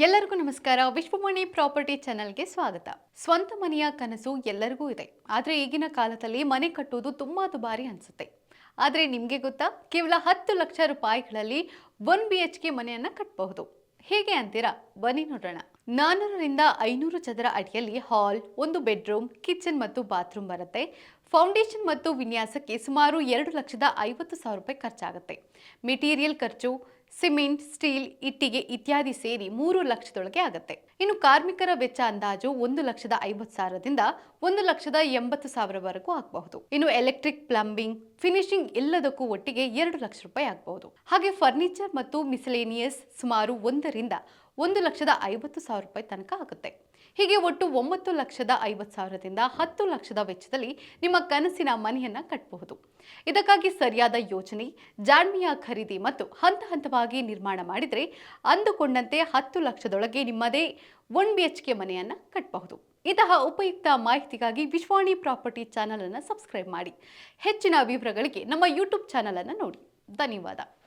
ಎಲ್ಲರಿಗೂ ನಮಸ್ಕಾರ. ವಿಶ್ವಮಣಿ ಪ್ರಾಪರ್ಟಿ ಚಾನೆಲ್ಗೆ ಸ್ವಾಗತ. ಸ್ವಂತ ಮನೆಯ ಕನಸು ಎಲ್ಲರಿಗೂ ಇದೆ. ಆದರೆ ಈಗಿನ ಕಾಲದಲ್ಲಿ ಮನೆ ಕಟ್ಟುವುದು ತುಂಬಾ ದುಬಾರಿ ಅನಿಸುತ್ತೆ. ಆದರೆ ನಿಮಗೆ ಗೊತ್ತಾ, ಕೇವಲ 10 ಲಕ್ಷ ರೂಪಾಯಿಗಳಲ್ಲಿ 1 BHK ಮನೆಯನ್ನ ಕಟ್ಟಬಹುದು. ಹೇಗೆ ಅಂತೀರಾ? ಬನ್ನಿ ನೋಡೋಣ. 400 ರಿಂದ 500 ಚದರ ಅಡಿಯಲ್ಲಿ ಹಾಲ್, ಒಂದು ಬೆಡ್ರೂಮ್, ಕಿಚನ್ ಮತ್ತು ಬಾತ್ರೂಮ್ ಬರುತ್ತೆ. ಫೌಂಡೇಶನ್ ಮತ್ತು ವಿನ್ಯಾಸಕ್ಕೆ ಸುಮಾರು 2,50,000 ರೂಪಾಯಿ ಖರ್ಚಾಗುತ್ತೆ. ಮೆಟೀರಿಯಲ್ ಖರ್ಚು ಸಿಮೆಂಟ್, ಸ್ಟೀಲ್, ಇಟ್ಟಿಗೆ ಇತ್ಯಾದಿ ಸೇರಿ 3 ಲಕ್ಷದೊಳಗೆ ಆಗುತ್ತೆ. ಇನ್ನು ಕಾರ್ಮಿಕರ ವೆಚ್ಚ ಅಂದಾಜು 1,50,000ದಿಂದ 1,80,000ವರೆಗೂ ಆಗಬಹುದು. ಇನ್ನು ಎಲೆಕ್ಟ್ರಿಕ್, ಪ್ಲಂಬಿಂಗ್, ಫಿನಿಶಿಂಗ್ ಎಲ್ಲದಕ್ಕೂ ಒಟ್ಟಿಗೆ 2 ಲಕ್ಷ ರೂಪಾಯಿ ಆಗಬಹುದು. ಹಾಗೆ ಫರ್ನಿಚರ್ ಮತ್ತು ಮಿಸಲೇನಿಯಸ್ ಸುಮಾರು 1ರಿಂದ 1,50,000 ರೂಪಾಯಿ ತನಕ ಆಗುತ್ತೆ. ಹೀಗೆ ಒಟ್ಟು 9,50,000ದಿಂದ 10 ಲಕ್ಷದ ವೆಚ್ಚದಲ್ಲಿ ನಿಮ್ಮ ಕನಸಿನ ಮನೆಯನ್ನ ಕಟ್ಟಬಹುದು. ಇದಕ್ಕಾಗಿ ಸರಿಯಾದ ಯೋಜನೆ, ಜಾಣ್ಮೆಯ ಖರೀದಿ ಮತ್ತು ಹಂತ ಹಂತವಾಗಿ ನಿರ್ಮಾಣ ಮಾಡಿದರೆ ಅಂದುಕೊಂಡಂತೆ 10 ಲಕ್ಷದೊಳಗೆ ನಿಮ್ಮದೇ 1 BHK ಮನೆಯನ್ನ ಕಟ್ಟಬಹುದು. ಇಂತಹ ಉಪಯುಕ್ತ ಮಾಹಿತಿಗಾಗಿ ವಿಶ್ವಾಣಿ ಪ್ರಾಪರ್ಟಿ ಚಾನಲ್ ಅನ್ನು ಸಬ್ಸ್ಕ್ರೈಬ್ ಮಾಡಿ. ಹೆಚ್ಚಿನ ವಿವರಗಳಿಗೆ ನಮ್ಮ ಯೂಟ್ಯೂಬ್ ಚಾನಲ್ ಅನ್ನು ನೋಡಿ. ಧನ್ಯವಾದ.